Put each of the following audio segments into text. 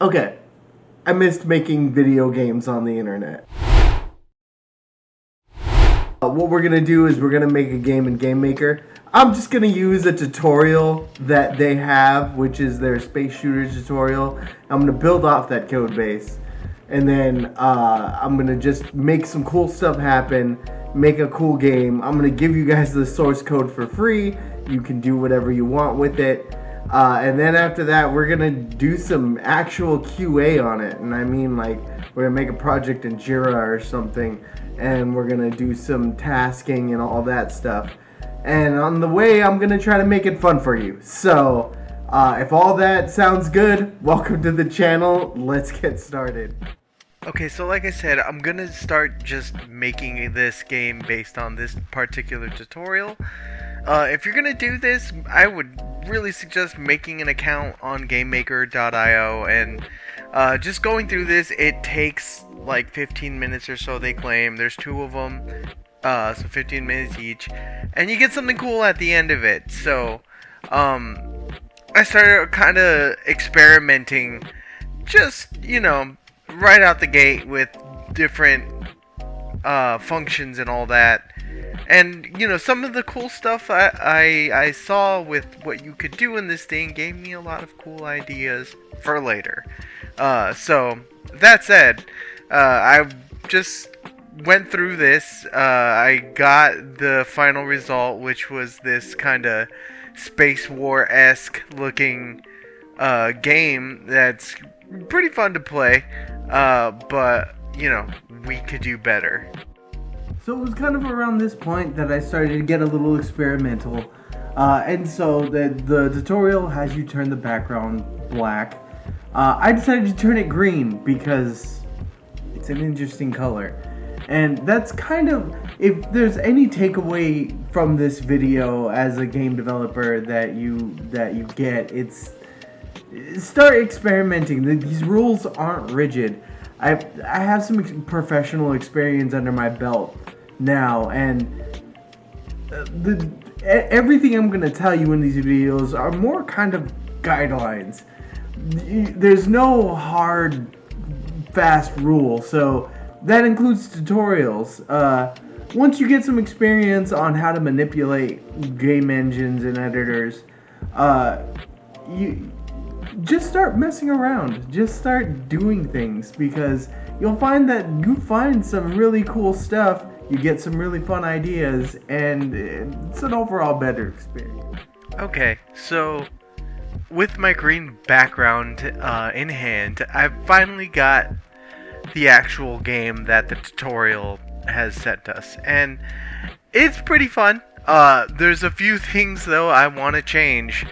Okay, I missed making video games on the internet. What we're gonna do is we're gonna make a game in Game Maker. I'm just gonna use a tutorial that they have, which is their space shooter tutorial. I'm gonna build off that code base, and then I'm gonna just make some cool stuff happen, make a cool game. I'm gonna give you guys the source code for free. You can do whatever you want with it. And then after that, we're gonna do some actual QA on it. And I mean, like, we're gonna make a project in Jira or something, and we're gonna do some tasking and all that stuff. And on the way, I'm gonna try to make it fun for you. So, if all that sounds good, welcome to the channel. Let's get started. Okay, so like I said, I'm gonna start just making this game based on this particular tutorial. If you're gonna do this, I would really suggest making an account on GameMaker.io and just going through this. It takes like 15 minutes or so, they claim. There's 2 of them, so 15 minutes each, and you get something cool at the end of it. So, I started kind of experimenting, just, right out the gate with different functions and all that. And, some of the cool stuff I saw with what you could do in this thing gave me a lot of cool ideas for later. So, that said, I just went through this. I got the final result, which was this kind of Space War-esque looking game that's pretty fun to play. But, we could do better. So it was kind of around this point that I started to get a little experimental. And so the tutorial has you turn the background black. I decided to turn it green because it's an interesting color. And that's kind of, if there's any takeaway from this video as a game developer that you get, it's start experimenting. These rules aren't rigid. I have some professional experience under my belt now, and everything I'm going to tell you in these videos are more kind of guidelines. There's no hard, fast rule, so that includes tutorials. Once you get some experience on how to manipulate game engines and editors, you just start messing around. Just start doing things, because you'll find that you find some really cool stuff. You get some really fun ideas, and it's an overall better experience. Okay, so with my green background in hand, I finally got the actual game that the tutorial has sent us, and it's pretty fun. There's a few things though I want to change.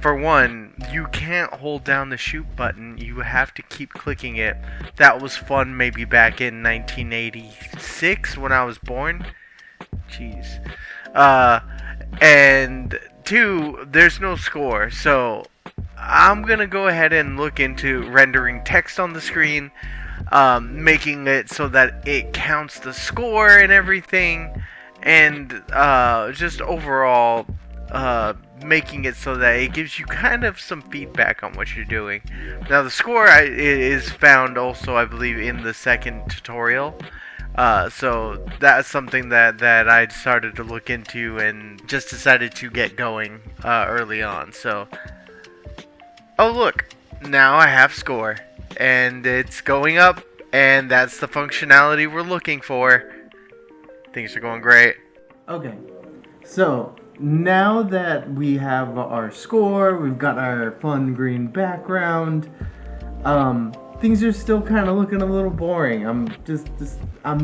For one, you can't hold down the shoot button, you have to keep clicking it. That was fun maybe back in 1986 when I was born. Jeez. And 2, there's no score, so I'm gonna go ahead and look into rendering text on the screen, making it so that it counts the score and everything, and just overall making it so that it gives you kind of some feedback on what you're doing. Now the score is found also, I believe, in the second tutorial. So that's something that I started to look into and just decided to get going early on. So, oh look, now I have score, and it's going up, and that's the functionality we're looking for. Things are going great. Okay, so now that we have our score, we've got our fun green background, things are still kind of looking a little boring. I'm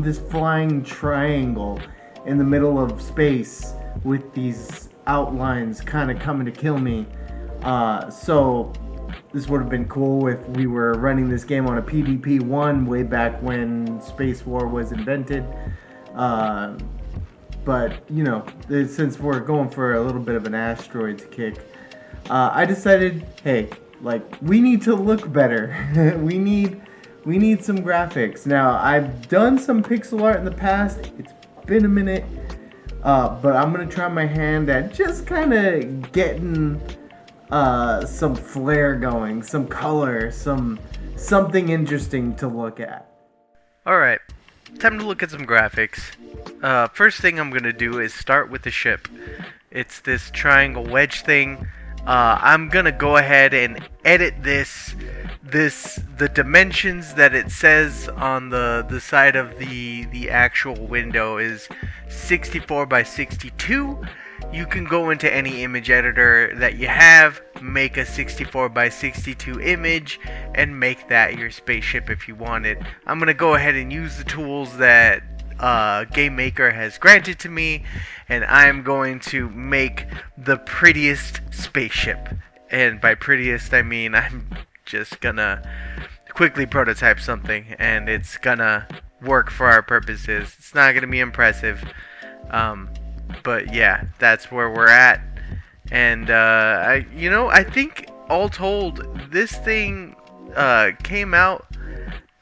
this flying triangle in the middle of space with these outlines kind of coming to kill me. So this would have been cool if we were running this game on a PDP-1 way back when Space War was invented. But, since we're going for a little bit of an asteroids kick, I decided, hey, we need to look better. we need some graphics. Now, I've done some pixel art in the past. It's been a minute. But I'm going to try my hand at just kind of getting some flair going, some color, something interesting to look at. Alright, time to look at some graphics. First thing I'm gonna do is start with the ship. It's this triangle wedge thing. I'm gonna go ahead and edit the dimensions that it says on the side of the actual window is 64 by 62. You can go into any image editor that you have, make a 64 by 62 image, and make that your spaceship if you wanted. I'm gonna go ahead and use the tools that Game Maker has granted to me, and I'm going to make the prettiest spaceship. And by prettiest, I mean I'm just gonna quickly prototype something, and it's gonna work for our purposes. It's not gonna be impressive, but yeah, that's where we're at. And I think all told, this thing came out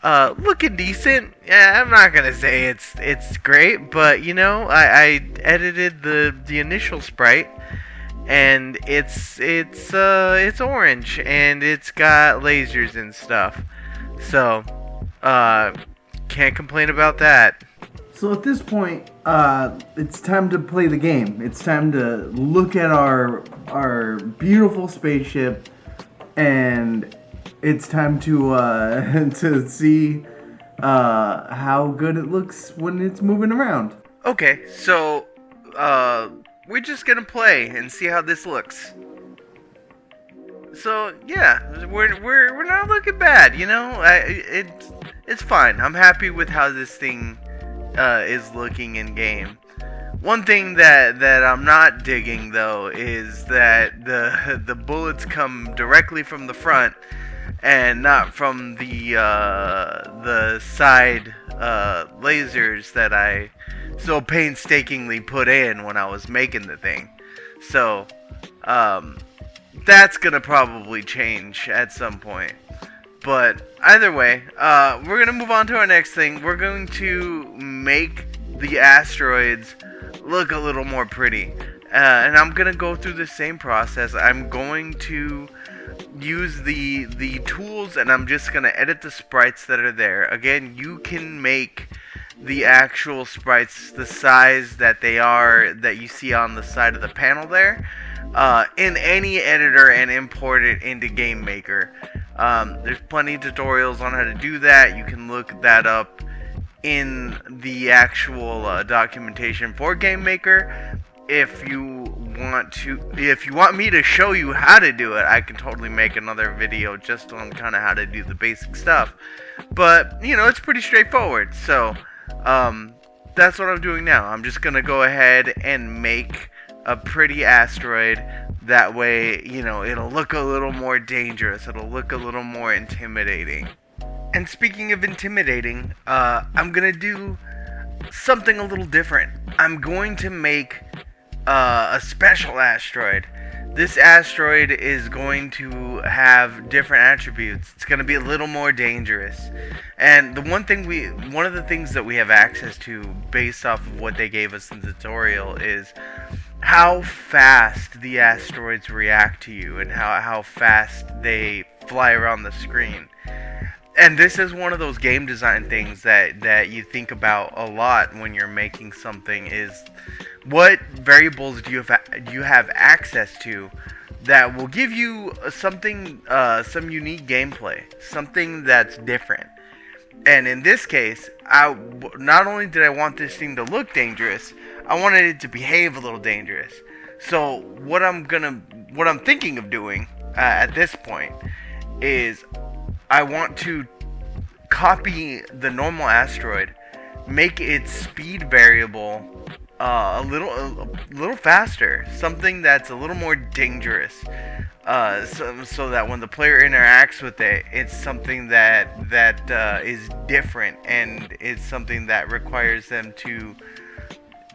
looking decent. Yeah, I'm not gonna say it's great, but I edited the initial sprite, and it's orange, and it's got lasers and stuff. So can't complain about that. So at this point, it's time to play the game. It's time to look at our beautiful spaceship, and it's time to to see how good it looks when it's moving around. Okay, so we're just gonna play and see how this looks. So yeah, we're not looking bad, it's fine. I'm happy with how this thing is looking in game. One thing that I'm not digging though is that the bullets come directly from the front and not from the side lasers that I so painstakingly put in when I was making the thing. So that's gonna probably change at some point. But either way, we're gonna move on to our next thing. We're going to make the asteroids look a little more pretty, and I'm gonna go through the same process. I'm going to use the tools, and I'm just gonna edit the sprites that are there. Again, you can make the actual sprites the size that they are, that you see on the side of the panel there, in any editor, and import it into Game Maker. There's plenty of tutorials on how to do that. You can look that up in the actual documentation for Game Maker. If you want me to show you how to do it, I can totally make another video just on kind of how to do the basic stuff. But it's pretty straightforward. So that's what I'm doing now. I'm just gonna go ahead and make a pretty asteroid. That way, it'll look a little more dangerous. It'll look a little more intimidating. And speaking of intimidating, I'm gonna do something a little different. I'm going to make a special asteroid. This asteroid is going to have different attributes. It's going to be a little more dangerous. And one of the things that we have access to based off of what they gave us in the tutorial is how fast the asteroids react to you and how fast they fly around the screen. And this is one of those game design things that you think about a lot when you're making something, is what variables do you have access to that will give you something, some unique gameplay, something that's different. And in this case, not only did I want this thing to look dangerous, I wanted it to behave a little dangerous. So what I'm thinking of doing at this point is I want to copy the normal asteroid, make its speed variable a little faster, something that's a little more dangerous, so that when the player interacts with it, it's something that is different, and it's something that requires them to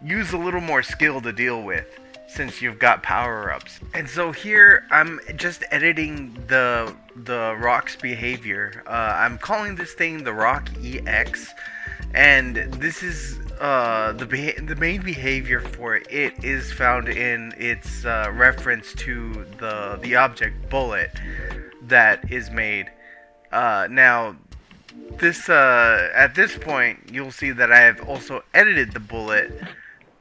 use a little more skill to deal with, since you've got power-ups. And so here I'm just editing the rock's behavior. I'm calling this thing the Rock EX, and this is the main behavior for it is found in its reference to the object bullet that is made. Now, this at this point, you'll see that I have also edited the bullet,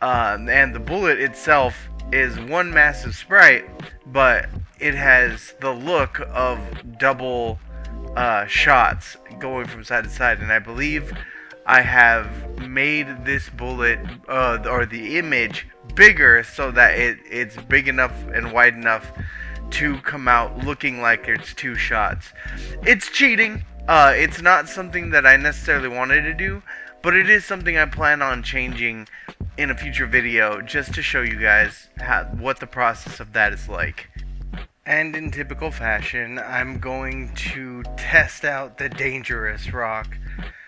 and the bullet itself is one massive sprite, but it has the look of double shots going from side to side, and I believe I have made this bullet or the image bigger so that it's big enough and wide enough to come out looking like it's two shots. It's cheating. It's not something that I necessarily wanted to do, but it is something I plan on changing in a future video just to show you guys what the process of that is like. And in typical fashion, I'm going to test out the dangerous rock.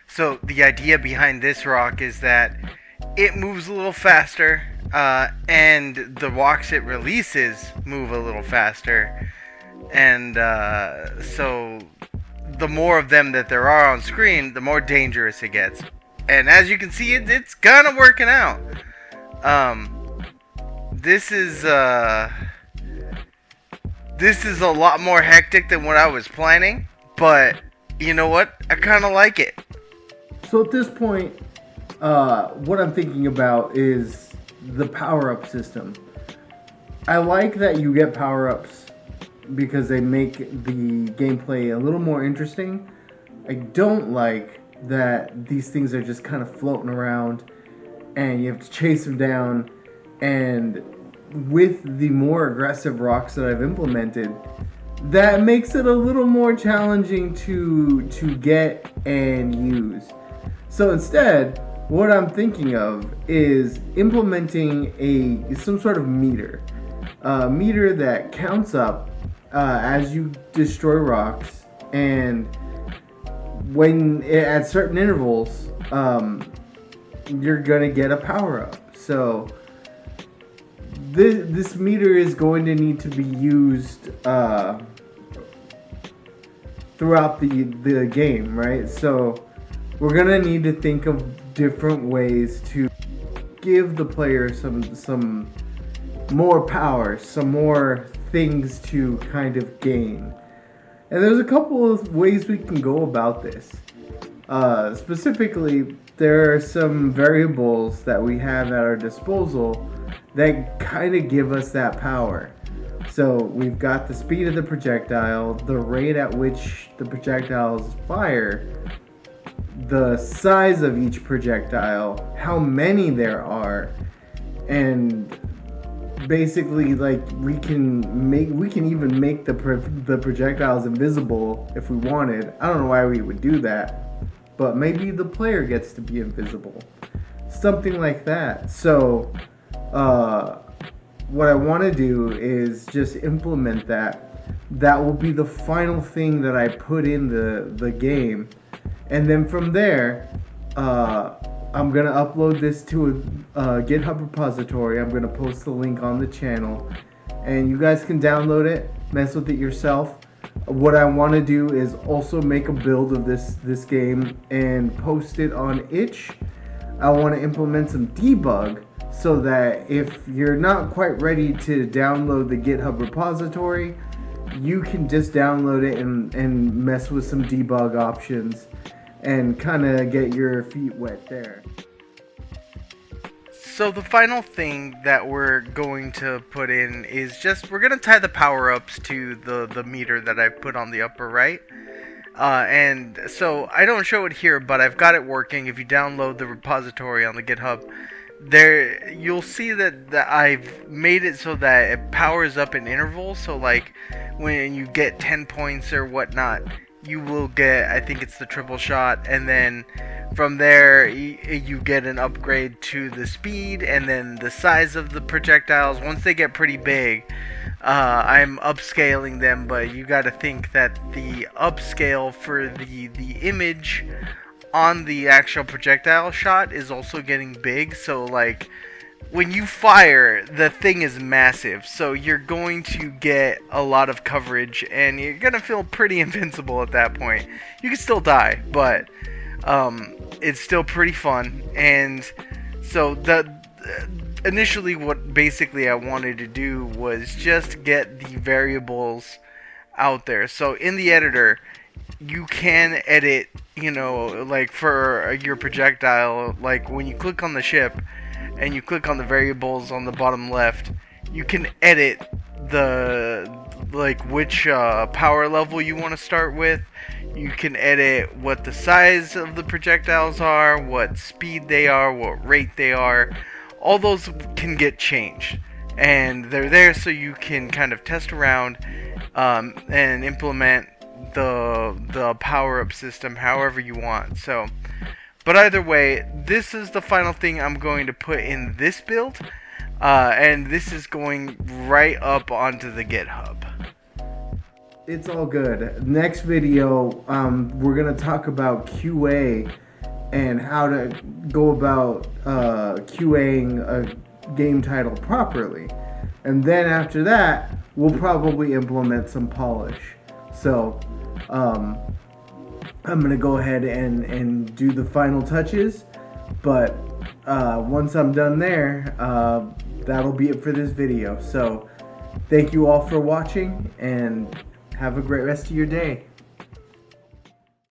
So the idea behind this rock is that it moves a little faster, and the rocks it releases move a little faster, and so the more of them that there are on screen, the more dangerous it gets. And as you can see, it's kind of working out. This is a lot more hectic than what I was planning, but you know what? I kind of like it. So at this point, what I'm thinking about is the power-up system. I like that you get power-ups because they make the gameplay a little more interesting. I don't like that these things are just kind of floating around and you have to chase them down, and with the more aggressive rocks that I've implemented, that makes it a little more challenging to get and use. So instead, what I'm thinking of is implementing some sort of meter. A meter that counts up as you destroy rocks, and when at certain intervals, you're gonna get a power up. So this meter is going to need to be used throughout the game, right? So we're gonna need to think of different ways to give the player some more power, some more things to kind of gain. And there's a couple of ways we can go about this. Specifically, there are some variables that we have at our disposal that kind of give us that power. So we've got the speed of the projectile, the rate at which the projectiles fire, the size of each projectile, how many there are, and basically, like, we can even make the projectiles invisible if we wanted. I don't know why we would do that, but maybe the player gets to be invisible, something like that. So what I want to do is just implement that. That will be the final thing that I put in the game, and then from there, I'm gonna upload this to a GitHub repository. I'm gonna post the link on the channel, and you guys can download it, mess with it yourself. What I want to do is also make a build of this game and post it on itch. I want to implement some debug so that if you're not quite ready to download the GitHub repository, you can just download it and mess with some debug options and kind of get your feet wet there. So the final thing that we're going to put in is just, we're going to tie the power-ups to the meter that I put on the upper right. And so I don't show it here, but I've got it working. If you download the repository on the GitHub, there you'll see that I've made it so that it powers up in intervals. So like when you get 10 points or whatnot, you will get, I think it's the triple shot, and then from there you get an upgrade to the speed and then the size of the projectiles. Once they get pretty big, I'm upscaling them, but you got to think that the upscale for the image on the actual projectile shot is also getting big. So like when you fire, the thing is massive, so you're going to get a lot of coverage and you're gonna feel pretty invincible at that point. You can still die, but it's still pretty fun. And So initially what basically I wanted to do was just get the variables out there. So in the editor, you can edit, like for your projectile, like when you click on the ship and you click on the variables on the bottom left, you can edit which power level you want to start with. You can edit what the size of the projectiles are, what speed they are, what rate they are. All those can get changed, and they're there so you can kind of test around and implement the power-up system however you want. So, but either way, this is the final thing I'm going to put in this build, and this is going right up onto the GitHub. It's all good. Next video, we're gonna talk about QA and how to go about QAing a game title properly. And then after that, we'll probably implement some polish. So, I'm gonna go ahead and do the final touches. But once I'm done there, that'll be it for this video. So, thank you all for watching, and have a great rest of your day.